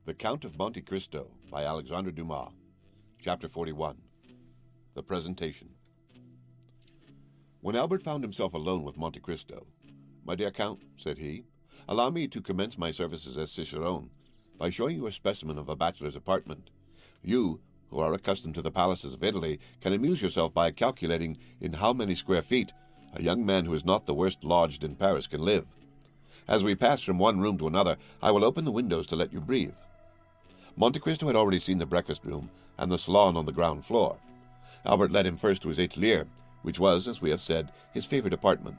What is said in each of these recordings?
The Count of Monte Cristo by Alexandre Dumas. Chapter 41. The Presentation. When Albert found himself alone with Monte Cristo, "My dear Count," said he, "allow me to commence my services as cicerone by showing you a specimen of a bachelor's apartment. You, who are accustomed to the palaces of Italy, can amuse yourself by calculating in how many square feet a young man who is not the worst lodged in Paris can live. As we pass from one room to another, I will open the windows to let you breathe." Monte Cristo had already seen the breakfast room and the salon on the ground floor. Albert led him first to his atelier, which was, as we have said, his favorite apartment.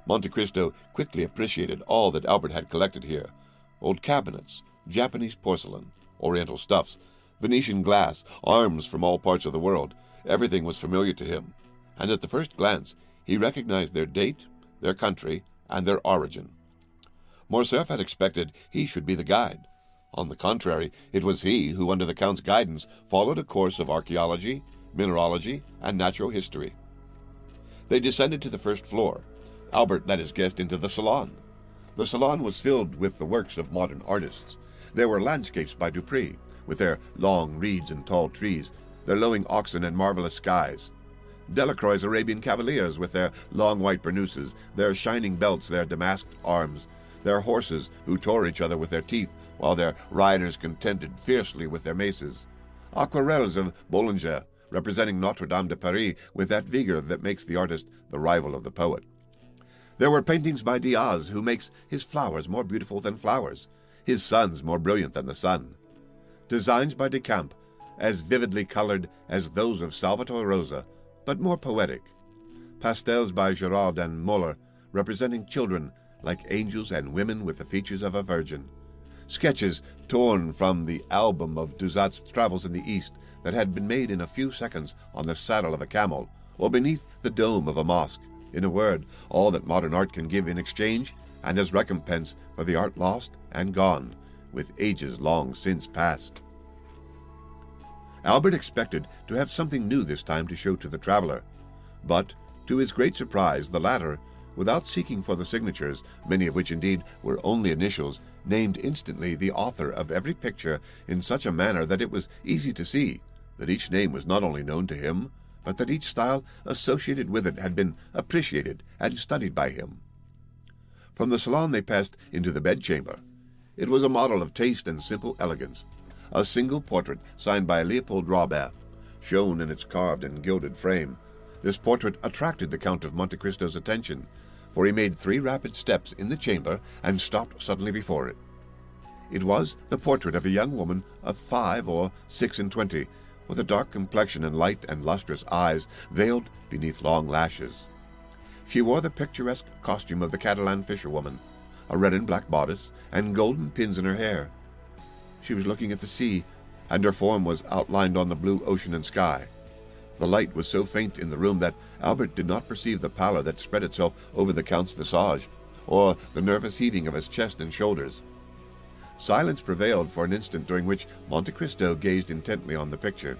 Monte Cristo quickly appreciated all that Albert had collected here: old cabinets, Japanese porcelain, Oriental stuffs, Venetian glass, arms from all parts of the world. Everything was familiar to him, and at the first glance he recognized their date, their country, and their origin. Morcerf had expected he should be the guide. On the contrary, it was he who, under the Count's guidance, followed a course of archaeology, mineralogy, and natural history. They descended to the first floor. Albert led his guest into the salon. The salon was filled with the works of modern artists. There were landscapes by Dupré, with their long reeds and tall trees, their lowing oxen and marvelous skies. Delacroix's Arabian cavaliers, with their long white burnouses, their shining belts, their damasked arms, their horses who tore each other with their teeth, while their riders contended fiercely with their maces. Aquarelles of Bollinger, representing Notre-Dame de Paris with that vigor that makes the artist the rival of the poet. There were paintings by Diaz, who makes his flowers more beautiful than flowers, his suns more brilliant than the sun. Designs by Decamp, as vividly colored as those of Salvator Rosa, but more poetic. Pastels by Giraud and Muller, representing children like angels and women with the features of a virgin. Sketches torn from the album of Dusat's travels in the East that had been made in a few seconds on the saddle of a camel, or beneath the dome of a mosque. In a word, all that modern art can give in exchange and as recompense for the art lost and gone, with ages long since past. Albert expected to have something new this time to show to the traveler, but, to his great surprise, the latter, without seeking for the signatures, many of which indeed were only initials, named instantly the author of every picture in such a manner that it was easy to see that each name was not only known to him, but that each style associated with it had been appreciated and studied by him. From the salon they passed into the bedchamber. It was a model of taste and simple elegance. A single portrait signed by Leopold Robert shone in its carved and gilded frame. This portrait attracted the Count of Monte Cristo's attention, for he made 3 rapid steps in the chamber and stopped suddenly before it. It was the portrait of a young woman of 5 or 26, with a dark complexion and light and lustrous eyes veiled beneath long lashes. She wore the picturesque costume of the Catalan fisherwoman, a red and black bodice, and golden pins in her hair. She was looking at the sea, and her form was outlined on the blue ocean and sky. The light was so faint in the room that Albert did not perceive the pallor that spread itself over the Count's visage, or the nervous heaving of his chest and shoulders. Silence prevailed for an instant, during which Monte Cristo gazed intently on the picture.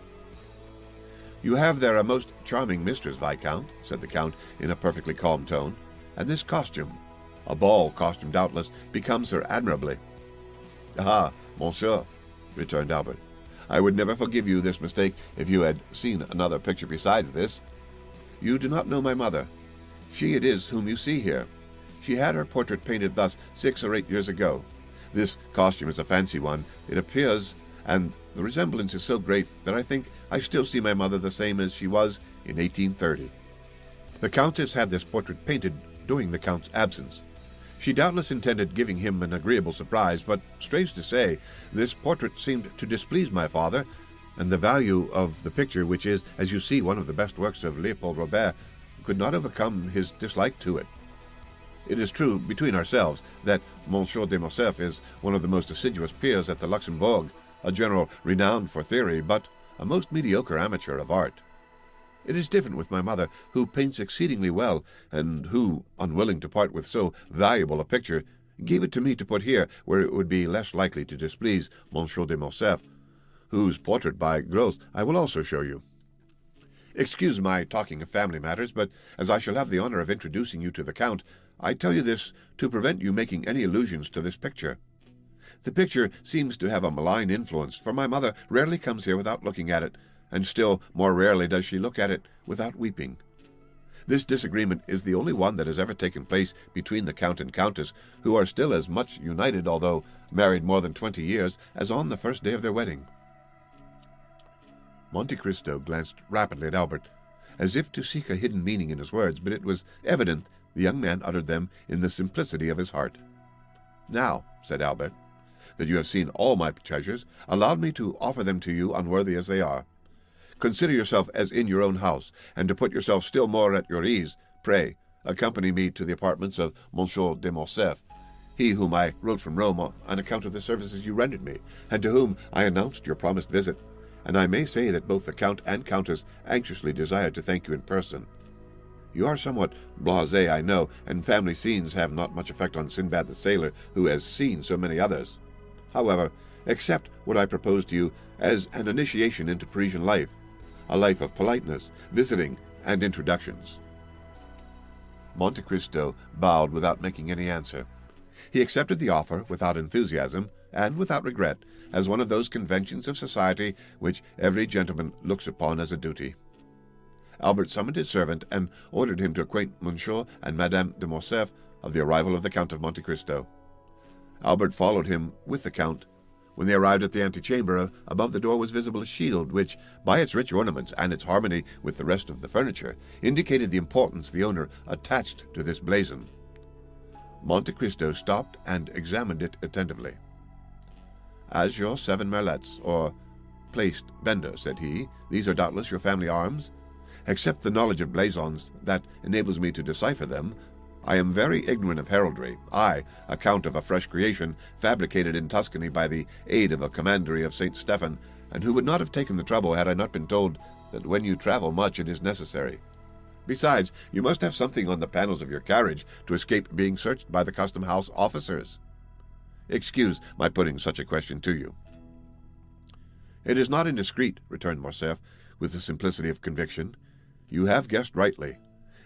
"You have there a most charming mistress, Viscount," said the Count in a perfectly calm tone, "and this costume, a ball costume doubtless, becomes her admirably." "Ah, monsieur," returned Albert, "I would never forgive you this mistake if you had seen another picture besides this. You do not know my mother. She it is whom you see here. She had her portrait painted thus 6 or 8 years ago. This costume is a fancy one, it appears, and the resemblance is so great that I think I still see my mother the same as she was in 1830. The Countess had this portrait painted during the Count's absence. She doubtless intended giving him an agreeable surprise, but, strange to say, this portrait seemed to displease my father, and the value of the picture, which is, as you see, one of the best works of Leopold Robert, could not overcome his dislike to it. It is true, between ourselves, that Monsieur de Morcerf is one of the most assiduous peers at the Luxembourg, a general renowned for theory, but a most mediocre amateur of art. It is different with my mother, who paints exceedingly well, and who, unwilling to part with so valuable a picture, gave it to me to put here, where it would be less likely to displease Monsieur de Morcerf, whose portrait by Gros I will also show you. Excuse my talking of family matters, but as I shall have the honor of introducing you to the Count, I tell you this to prevent you making any allusions to this picture. The picture seems to have a malign influence, for my mother rarely comes here without looking at it, and still more rarely does she look at it without weeping. This disagreement is the only one that has ever taken place between the Count and Countess, who are still as much united, although married more than 20 years, as on the first day of their wedding." Monte Cristo glanced rapidly at Albert, as if to seek a hidden meaning in his words, but it was evident the young man uttered them in the simplicity of his heart. "Now," said Albert, "that you have seen all my treasures, allow me to offer them to you, unworthy as they are. Consider yourself as in your own house, and to put yourself still more at your ease, pray, accompany me to the apartments of Monsieur de Morcerf, he whom I wrote from Rome on account of the services you rendered me, and to whom I announced your promised visit, and I may say that both the Count and Countess anxiously desire to thank you in person. You are somewhat blasé, I know, and family scenes have not much effect on Sinbad the sailor, who has seen so many others. However, accept what I propose to you as an initiation into Parisian life, a life of politeness, visiting, and introductions." Monte Cristo bowed without making any answer. He accepted the offer without enthusiasm and without regret, as one of those conventions of society which every gentleman looks upon as a duty. Albert summoned his servant and ordered him to acquaint Monsieur and Madame de Morcerf of the arrival of the Count of Monte Cristo. Albert followed him with the Count. When they arrived at the antechamber, above the door was visible a shield which, by its rich ornaments and its harmony with the rest of the furniture, indicated the importance the owner attached to this blazon. Monte Cristo stopped and examined it attentively. "As your 7 merlets, or placed bender," said he, "these are doubtless your family arms. Except the knowledge of blazons that enables me to decipher them, I am very ignorant of heraldry, I, a count of a fresh creation, fabricated in Tuscany by the aid of a commandery of St. Stephen, and who would not have taken the trouble had I not been told that when you travel much it is necessary. Besides, you must have something on the panels of your carriage to escape being searched by the custom-house officers. Excuse my putting such a question to you." "It is not indiscreet," returned Morcerf, with the simplicity of conviction. "You have guessed rightly.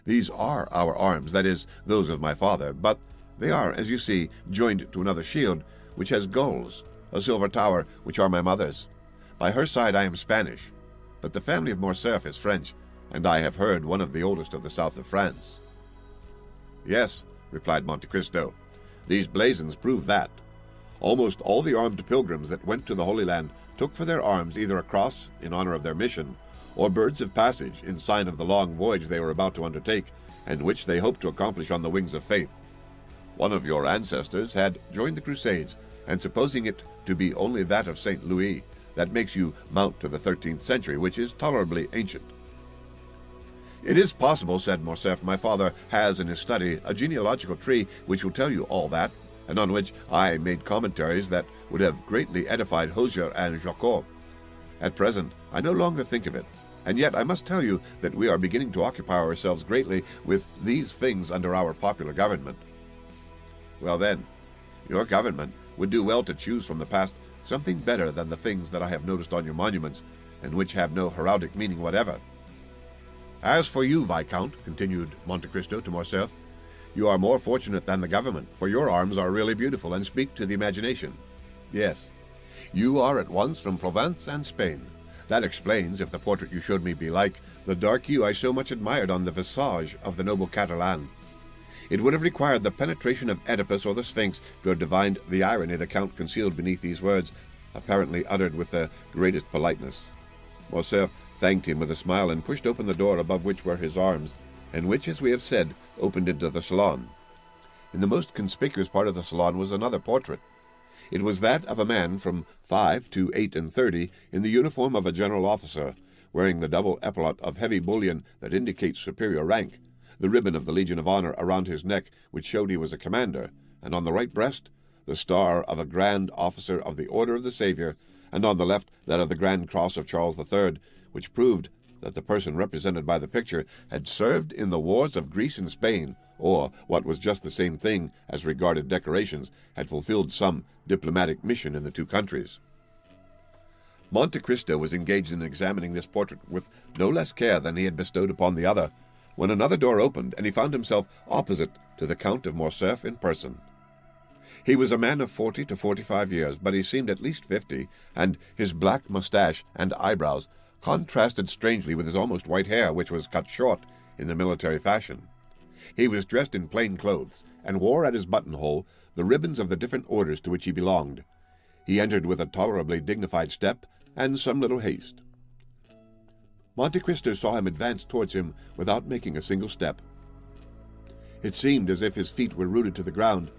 These are our arms, that is, those of my father, but they are, as you see, joined to another shield, which has gulls, a silver tower, which are my mother's. By her side I am Spanish, but the family of Morcerf is French, and I have heard one of the oldest of the south of France." "Yes," replied Monte Cristo, "these blazons prove that. Almost all the armed pilgrims that went to the Holy Land took for their arms either a cross in honor of their mission, or birds of passage in sign of the long voyage they were about to undertake, and which they hoped to accomplish on the wings of faith. One of your ancestors had joined the Crusades, and supposing it to be only that of St. Louis, that makes you mount to the 13th century, which is tolerably ancient." "It is possible," said Morcerf. "My father has in his study a genealogical tree which will tell you all that, and on which I made commentaries that would have greatly edified Hosier and Jacot. At present, I no longer think of it, and yet I must tell you that we are beginning to occupy ourselves greatly with these things under our popular government." "Well then, your government would do well to choose from the past something better than the things that I have noticed on your monuments, and which have no heraldic meaning whatever. As for you, Viscount," continued Monte Cristo to Morcerf, "you are more fortunate than the government, for your arms are really beautiful and speak to the imagination. Yes, you are at once from Provence and Spain. That explains, if the portrait you showed me be like, the dark hue I so much admired on the visage of the noble Catalan. It would have required the penetration of Oedipus or the Sphinx to have divined the irony the Count concealed beneath these words, apparently uttered with the greatest politeness." Morcerf thanked him with a smile and pushed open the door above which were his arms, and which, as we have said, opened into the salon. In the most conspicuous part of the salon was another portrait. It was that of a man from 5 to 38 in the uniform of a general officer, wearing the double epaulette of heavy bullion that indicates superior rank, the ribbon of the Legion of Honor around his neck, which showed he was a commander, and on the right breast, the star of a grand officer of the Order of the Savior, and on the left that of the Grand Cross of Charles III, which proved that the person represented by the picture had served in the wars of Greece and Spain, or, what was just the same thing as regarded decorations, had fulfilled some diplomatic mission in the two countries. Monte Cristo was engaged in examining this portrait with no less care than he had bestowed upon the other, when another door opened, and he found himself opposite to the Count of Morcerf in person. He was a man of 40 to 45 years, but he seemed at least 50, and his black mustache and eyebrows contrasted strangely with his almost white hair, which was cut short in the military fashion. He was dressed in plain clothes, and wore at his buttonhole the ribbons of the different orders to which he belonged. He entered with a tolerably dignified step and some little haste. Monte Cristo saw him advance towards him without making a single step. It seemed as if his feet were rooted to the ground,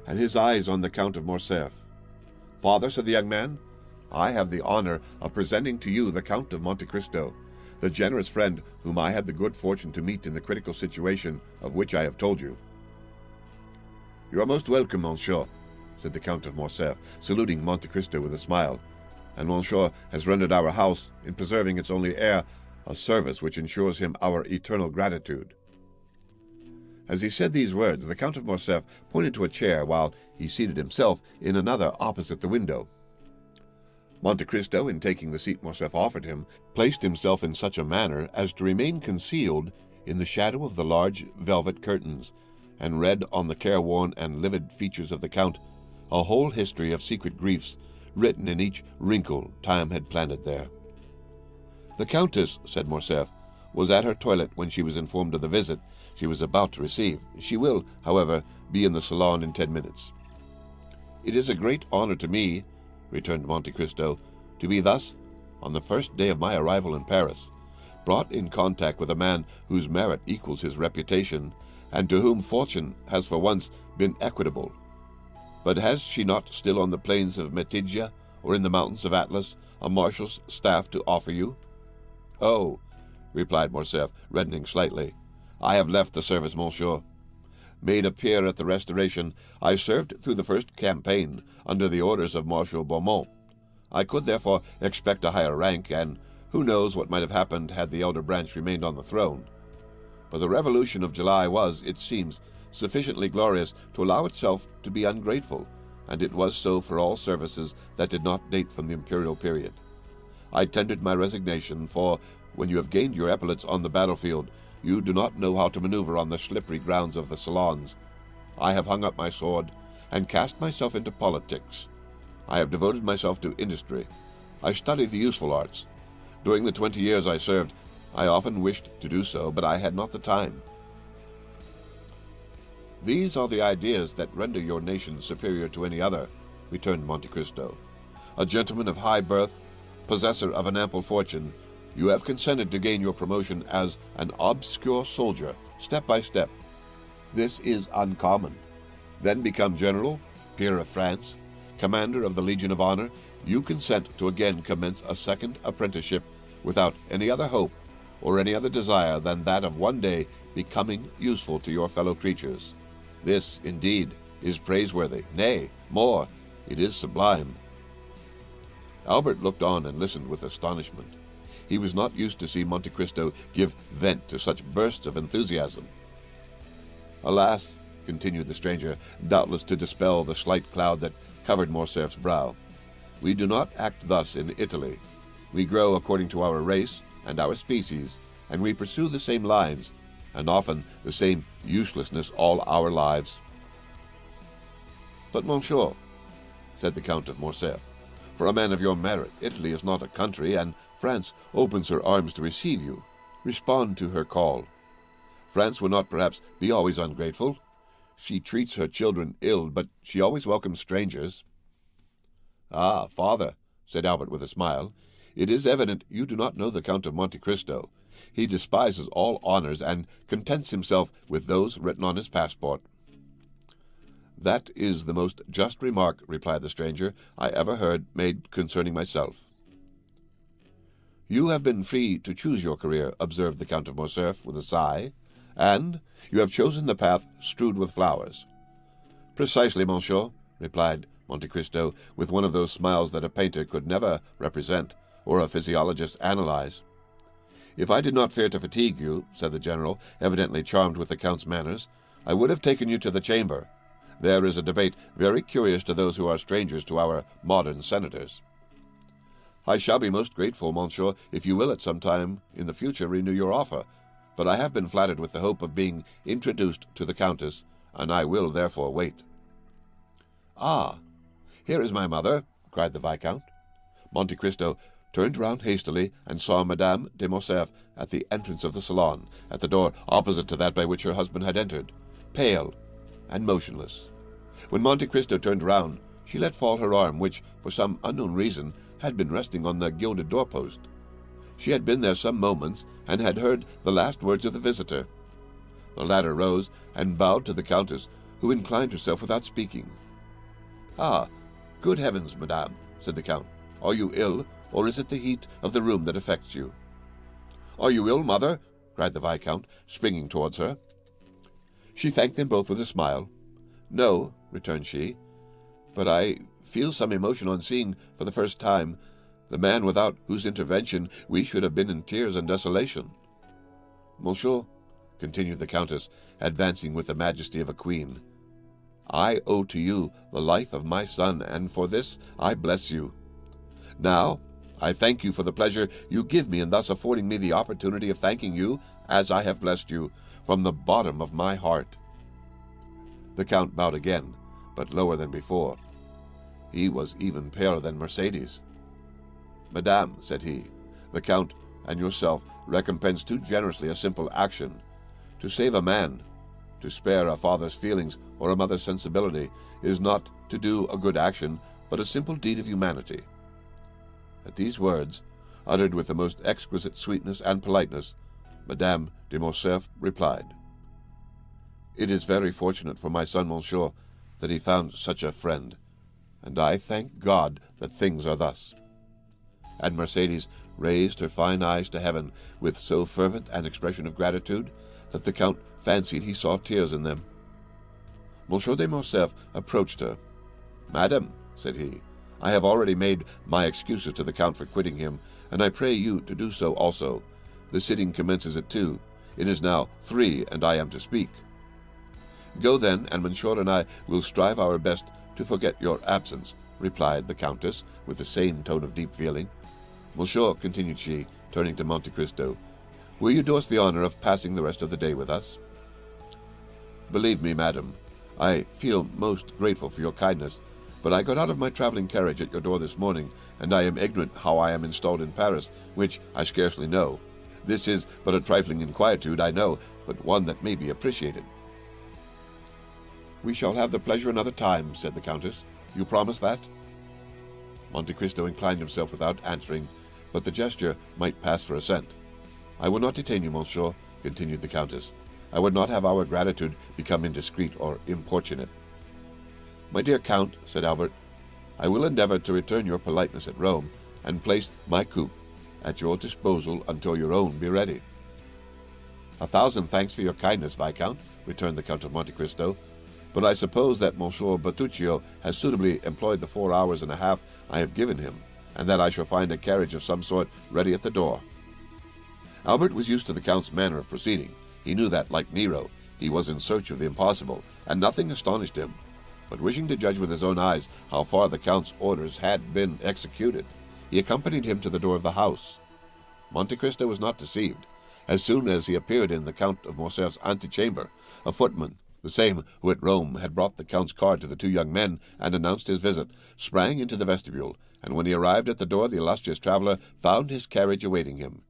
and his eyes on the Count of Morcerf. "Father," said the young man, "I have the honor of presenting to you the Count of Monte Cristo, the generous friend whom I had the good fortune to meet in the critical situation of which I have told you." "You are most welcome, monsieur," said the Count of Morcerf, saluting Monte Cristo with a smile, "and monsieur has rendered our house, in preserving its only heir, a service which ensures him our eternal gratitude." As he said these words, the Count of Morcerf pointed to a chair, while he seated himself in another opposite the window. Monte Cristo, in taking the seat Morcerf offered him, placed himself in such a manner as to remain concealed in the shadow of the large velvet curtains, and read on the careworn and livid features of the Count a whole history of secret griefs, written in each wrinkle time had planted there. "The Countess," said Morcerf, "was at her toilet when she was informed of the visit she was about to receive. She will, however, be in the salon in 10 minutes. "It is a great honor to me," returned Monte Cristo, "to be thus, on the first day of my arrival in Paris, brought in contact with a man whose merit equals his reputation, and to whom fortune has for once been equitable. But has she not still on the plains of Metigia, or in the mountains of Atlas, a marshal's staff to offer you?" "Oh," replied Morcerf, reddening slightly, "I have left the service, monsieur. Made a peer at the Restoration, I served through the first campaign under the orders of Marshal Beaumont. I could therefore expect a higher rank, and who knows what might have happened had the elder branch remained on the throne. But the Revolution of July was, it seems, sufficiently glorious to allow itself to be ungrateful, and it was so for all services that did not date from the imperial period. I tendered my resignation, for when you have gained your epaulets on the battlefield, you do not know how to maneuver on the slippery grounds of the salons. I have hung up my sword, and cast myself into politics. I have devoted myself to industry. I studied the useful arts. During the 20 years I served, I often wished to do so, but I had not the time." "These are the ideas that render your nation superior to any other," returned Monte Cristo. "A gentleman of high birth, possessor of an ample fortune, you have consented to gain your promotion as an obscure soldier, step by step. This is uncommon. Then become general, peer of France, commander of the Legion of Honor, you consent to again commence a second apprenticeship without any other hope or any other desire than that of one day becoming useful to your fellow creatures. This, indeed, is praiseworthy. Nay, more, it is sublime." Albert looked on and listened with astonishment. He was not used to see Monte Cristo give vent to such bursts of enthusiasm. "Alas," continued the stranger, doubtless to dispel the slight cloud that covered Morcerf's brow, "we do not act thus in Italy. We grow according to our race and our species, and we pursue the same lines, and often the same uselessness all our lives." "But, monsieur," said the Count of Morcerf, "for a man of your merit, Italy is not a country, and France opens her arms to receive you. Respond to her call. France will not perhaps be always ungrateful. She treats her children ill, but she always welcomes strangers." "Ah, father," said Albert with a smile, "it is evident you do not know the Count of Monte Cristo. He despises all honors and contents himself with those written on his passport." "That is the most just remark," replied the stranger, "I ever heard made concerning myself." "You have been free to choose your career," observed the Count of Morcerf with a sigh, "and you have chosen the path strewed with flowers." "Precisely, monsieur," replied Monte Cristo, with one of those smiles that a painter could never represent, or a physiologist analyze. "If I did not fear to fatigue you," said the general, evidently charmed with the Count's manners, "I would have taken you to the chamber. There is a debate very curious to those who are strangers to our modern senators." "I shall be most grateful, monsieur, if you will at some time in the future renew your offer, but I have been flattered with the hope of being introduced to the Countess, and I will therefore wait." "Ah, here is my mother," cried the Viscount. Monte Cristo turned round hastily and saw Madame de Morcerf at the entrance of the salon, at the door opposite to that by which her husband had entered, pale and motionless. When Monte Cristo turned round, she let fall her arm, which, for some unknown reason, had been resting on the gilded doorpost. She had been there some moments, and had heard the last words of the visitor. The latter rose and bowed to the Countess, who inclined herself without speaking. "Ah, good heavens, madame," said the Count. "Are you ill, or is it the heat of the room that affects you?" "Are you ill, mother?" cried the Viscount, springing towards her. She thanked them both with a smile. "No," returned she, "but I feel some emotion on seeing, for the first time, the man without whose intervention we should have been in tears and desolation. Monsieur," continued the Countess, advancing with the majesty of a queen, "I owe to you the life of my son, and for this I bless you. Now, I thank you for the pleasure you give me in thus affording me the opportunity of thanking you, as I have blessed you, from the bottom of my heart." The Count bowed again, but lower than before. He was even paler than Mercédès. "Madame," said he, "the Count and yourself recompense too generously a simple action. To save a man, to spare a father's feelings or a mother's sensibility, is not to do a good action, but a simple deed of humanity." At these words, uttered with the most exquisite sweetness and politeness, Madame de Morcerf replied, "It is very fortunate for my son, monsieur, that he found such a friend, and I thank God that things are thus." And Mercédès raised her fine eyes to heaven with so fervent an expression of gratitude that the Count fancied he saw tears in them. Monsieur de Morcerf approached her. "Madam," said he, "I have already made my excuses to the Count for quitting him, and I pray you to do so also. The sitting commences at 2. It is now 3, and I am to speak." "Go then, and Monsieur and I will strive our best to forget your absence," replied the Countess, with the same tone of deep feeling. "Monsieur," continued she, turning to Monte Cristo, "will you do us the honor of passing the rest of the day with us?" "Believe me, madam, I feel most grateful for your kindness, but I got out of my traveling carriage at your door this morning, and I am ignorant how I am installed in Paris, which I scarcely know. This is but a trifling inquietude, I know, but one that may be appreciated." "We shall have the pleasure another time," said the Countess. "You promise that?" Monte Cristo inclined himself without answering, but the gesture might pass for assent. "I will not detain you, monsieur," continued the Countess. "I would not have our gratitude become indiscreet or importunate." "My dear Count," said Albert, "I will endeavor to return your politeness at Rome, and place my coupe at your disposal until your own be ready." "A thousand thanks for your kindness, Viscount," returned the Count of Monte Cristo, "but I suppose that Monsieur Bertuccio has suitably employed the 4 hours and a half I have given him, and that I shall find a carriage of some sort ready at the door." Albert was used to the Count's manner of proceeding. He knew that, like Nero, he was in search of the impossible, and nothing astonished him. But wishing to judge with his own eyes how far the Count's orders had been executed, he accompanied him to the door of the house. Monte Cristo was not deceived. As soon as he appeared in the Count of Morcerf's antechamber, a footman, the same who at Rome had brought the Count's card to the 2 young men and announced his visit, sprang into the vestibule, and when he arrived at the door the illustrious traveller found his carriage awaiting him.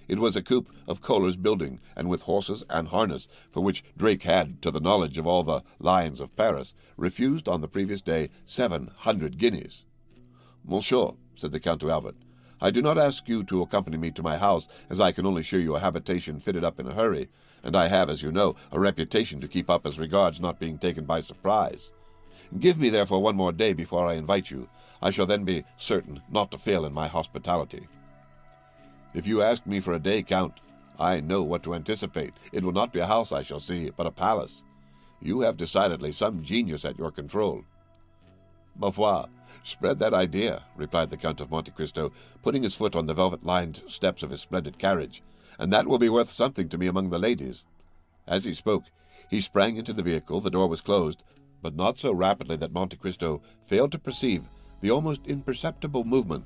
It was a coupe of Kohler's building, and with horses and harness, for which Drake had, to the knowledge of all the lions of Paris, refused on the previous day 700 guineas. "Monsieur," said the Count to Albert, "I do not ask you to accompany me to my house, as I can only show you a habitation fitted up in a hurry, and I have, as you know, a reputation to keep up as regards not being taken by surprise. Give me, therefore, 1 more day before I invite you. I shall then be certain not to fail in my hospitality." "If you ask me for a day, Count, I know what to anticipate. It will not be a house I shall see, but a palace. You have decidedly some genius at your control." "Ma foi, spread that idea," replied the Count of Monte Cristo, putting his foot on the velvet-lined steps of his splendid carriage, "and that will be worth something to me among the ladies." As he spoke, he sprang into the vehicle. The door was closed, but not so rapidly that Monte Cristo failed to perceive the almost imperceptible movement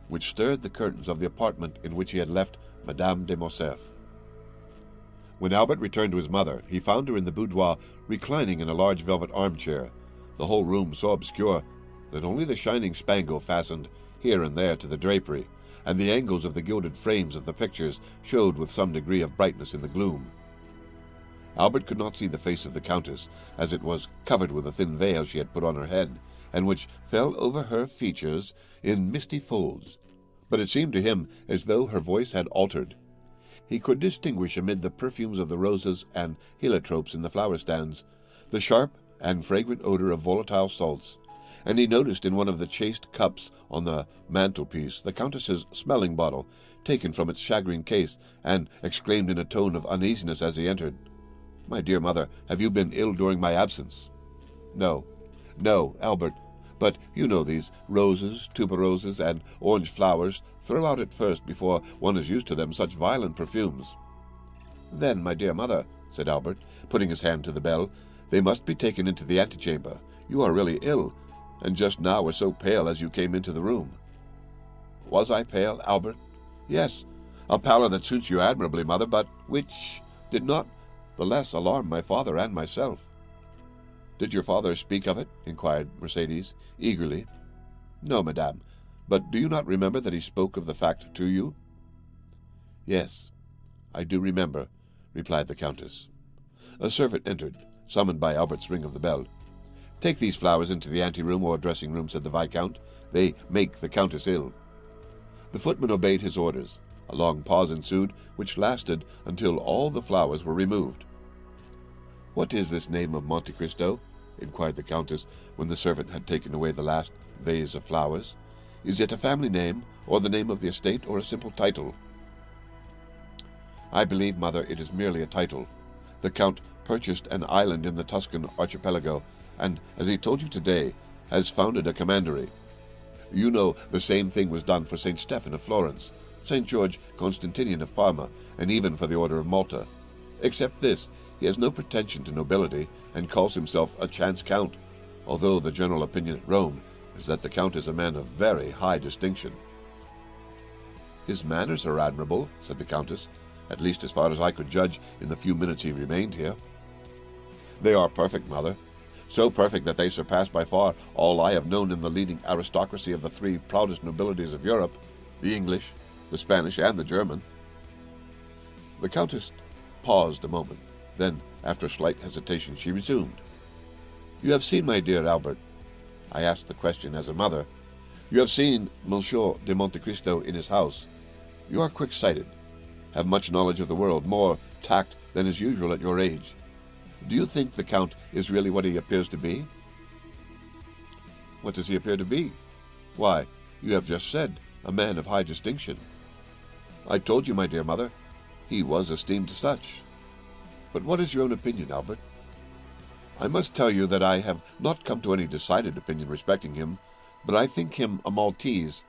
which stirred the curtains of the apartment in which he had left Madame de Morcerf. When Albert returned to his mother, he found her in the boudoir reclining in a large velvet armchair. the whole room so obscure that only the shining spangle fastened here and there to the drapery, and the angles of the gilded frames of the pictures showed with some degree of brightness in the gloom. Albert could not see the face of the Countess, as it was covered with a thin veil she had put on her head, and which fell over her features in misty folds, but it seemed to him as though her voice had altered. He could distinguish amid the perfumes of the roses and heliotropes in the flower-stands the sharp and fragrant odor of volatile salts, and he noticed in one of the chased cups on the mantelpiece the Countess's smelling bottle, taken from its shagreen case, and exclaimed in a tone of uneasiness as he entered, "My dear mother, have you been ill during my absence?" No, Albert, but you know these roses, tuberoses, and orange flowers throw out at first, before one is used to them, such violent perfumes." "Then, my dear mother," said Albert, putting his hand to the bell, "they must be taken into the antechamber. You are really ill, and just now were so pale as you came into the room." "Was I pale, Albert?" "Yes, a pallor that suits you admirably, mother, but which did not the less alarm my father and myself." "Did your father speak of it?" inquired Mercedes, eagerly. "No, madame, but do you not remember that he spoke of the fact to you?" "Yes, I do remember," replied the Countess. A servant entered, summoned by Albert's ring of the bell. "Take these flowers into the anteroom or dressing-room," said the Viscount. "They make the Countess ill." The footman obeyed his orders. A long pause ensued, which lasted until all the flowers were removed. "What is this name of Monte Cristo?" inquired the Countess, when the servant had taken away the last vase of flowers. "Is it a family name, or the name of the estate, or a simple title?" "I believe, mother, it is merely a title. The Count purchased an island in the Tuscan archipelago, and, as he told you today, has founded a commandery. You know the same thing was done for St. Stephen of Florence, St. George Constantinian of Parma, and even for the Order of Malta. Except this, he has no pretension to nobility, and calls himself a chance count, although the general opinion at Rome is that the Count is a man of very high distinction." "His manners are admirable," said the Countess, "at least as far as I could judge in the few minutes he remained here." "They are perfect, mother, so perfect that they surpass by far all I have known in the leading aristocracy of the three proudest nobilities of Europe, the English, the Spanish, and the German." The Countess paused a moment. Then, after a slight hesitation, she resumed. "You have seen my dear Albert. I ask the question as a mother. You have seen Monsieur de Monte Cristo in his house. You are quick-sighted, have much knowledge of the world, more tact than is usual at your age. Do you think the Count is really what he appears to be?" "What does he appear to be?" "Why, you have just said, a man of high distinction." "I told you, my dear mother, he was esteemed such. But what is your own opinion, Albert?" "I must tell you that I have not come to any decided opinion respecting him, but I think him a Maltese.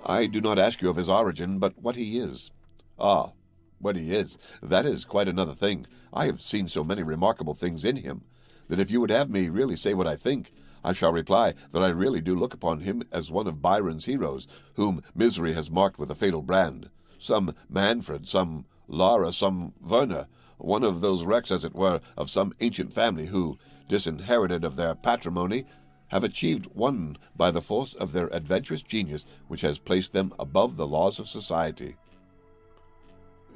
I do not ask you of his origin, but what he is." "Ah, what he is, that is quite another thing. I have seen so many remarkable things in him, that if you would have me really say what I think, I shall reply that I really do look upon him as one of Byron's heroes, whom misery has marked with a fatal brand. Some Manfred, some Lara, some Werner, one of those wrecks, as it were, of some ancient family who, disinherited of their patrimony, have achieved one by the force of their adventurous genius which has placed them above the laws of society."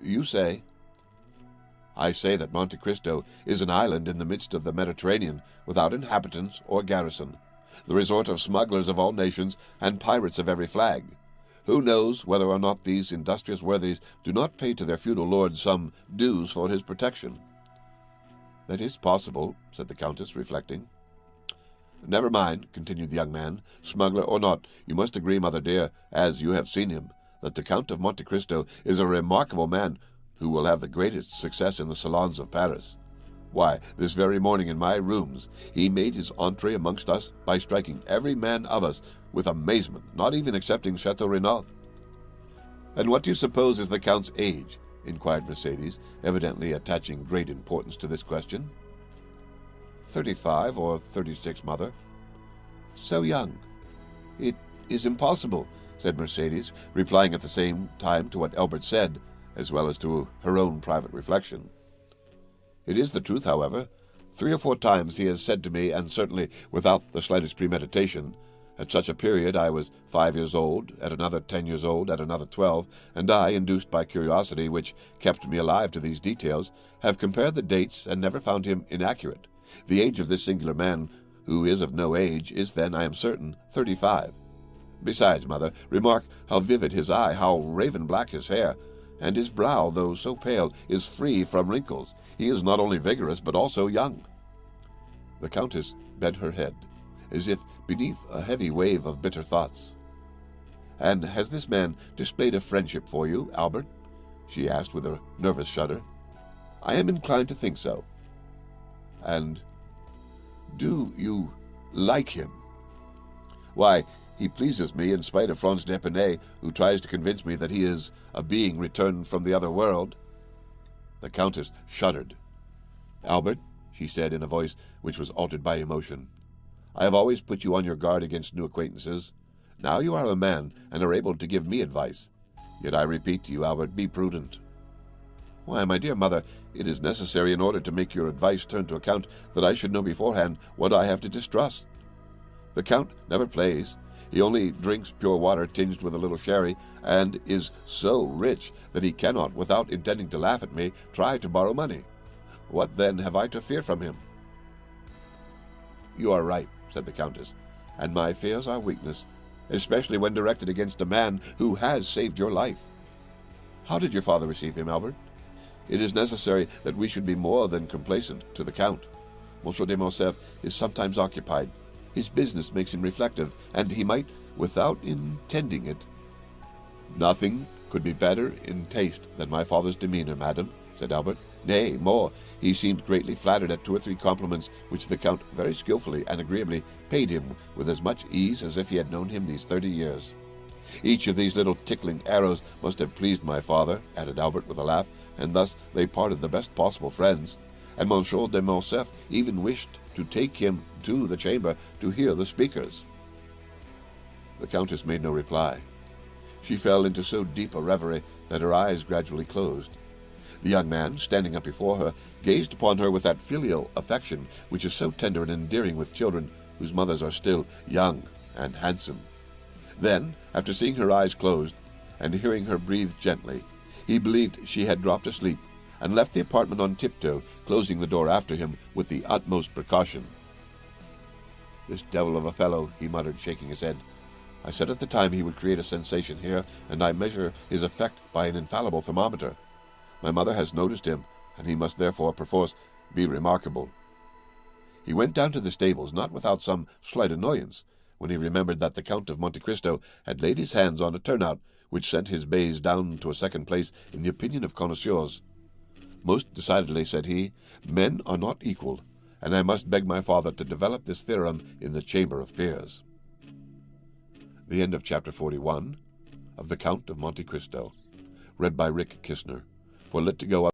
"You say?" "I say that Monte Cristo is an island in the midst of the Mediterranean, without inhabitants or garrison, the resort of smugglers of all nations and pirates of every flag. Who knows whether or not these industrious worthies do not pay to their feudal lords some dues for his protection?" "That is possible," said the Countess, reflecting. "Never mind," continued the young man, "smuggler or not, you must agree, mother dear, as you have seen him, that the Count of Monte Cristo is a remarkable man who will have the greatest success in the salons of Paris. Why, this very morning in my rooms he made his entree amongst us by striking every man of us with amazement, not even excepting Chateau Renaud." "And what do you suppose is the Count's age?" inquired Mercedes, evidently attaching great importance to this question. 35 or 36, mother." "So young? It is impossible," said Mercedes, replying at the same time to what Albert said, as well as to her own private reflection. "It is the truth, however. 3 or 4 times he has said to me, and certainly without the slightest premeditation, at such a period I was 5 years old, at another 10 years old, at another 12, and I, induced by curiosity which kept me alive to these details, have compared the dates and never found him inaccurate. The age of this singular man, who is of no age, is then, I am certain, 35. Besides, mother, remark how vivid his eye, how raven-black his hair, and his brow, though so pale, is free from wrinkles. He is not only vigorous, but also young. The Countess bent her head, as if beneath a heavy wave of bitter thoughts. "And has this man displayed a friendship for you, Albert?" she asked with a nervous shudder. "I am inclined to think so." "And do you like him?" "Why, he pleases me in spite of Franz d'Épinay, who tries to convince me that he is a being returned from the other world." The Countess shuddered. "Albert," she said in a voice which was altered by emotion, "I have always put you on your guard against new acquaintances. Now you are a man and are able to give me advice. Yet I repeat to you, Albert, be prudent." "Why, my dear mother, it is necessary in order to make your advice turn to account that I should know beforehand what I have to distrust. The Count never plays. He only drinks pure water tinged with a little sherry, and is so rich that he cannot, without intending to laugh at me, try to borrow money. What, then, have I to fear from him?" "You are right," said the Countess, "and my fears are weakness, especially when directed against a man who has saved your life. How did your father receive him, Albert? It is necessary that we should be more than complacent to the Count. Monsieur de Morcerf is sometimes occupied. His business makes him reflective, and he might, without intending it—" "Nothing could be better in taste than my father's demeanor, madam," said Albert. "Nay, more, he seemed greatly flattered at 2 or 3 compliments which the Count very skilfully and agreeably paid him with as much ease as if he had known him these 30 years. Each of these little tickling arrows must have pleased my father," added Albert with a laugh, "and thus they parted the best possible friends, and Monsieur de Morcerf even wished to take him to the chamber to hear the speakers." The Countess made no reply. She fell into so deep a reverie that her eyes gradually closed. The young man, standing up before her, gazed upon her with that filial affection which is so tender and endearing with children whose mothers are still young and handsome. Then, after seeing her eyes closed, and hearing her breathe gently, he believed she had dropped asleep, and left the apartment on tiptoe, closing the door after him with the utmost precaution. "This devil of a fellow," he muttered, shaking his head. "I said at the time he would create a sensation here, and I measure his effect by an infallible thermometer. My mother has noticed him, and he must therefore perforce be remarkable." He went down to the stables, not without some slight annoyance, when he remembered that the Count of Monte Cristo had laid his hands on a turnout which sent his bays down to a second place in the opinion of connoisseurs. "Most decidedly," said he, "men are not equal, and I must beg my father to develop this theorem in the Chamber of Peers." The end of Chapter 41 of The Count of Monte Cristo, read by Rick Kistner, for Lit2Go.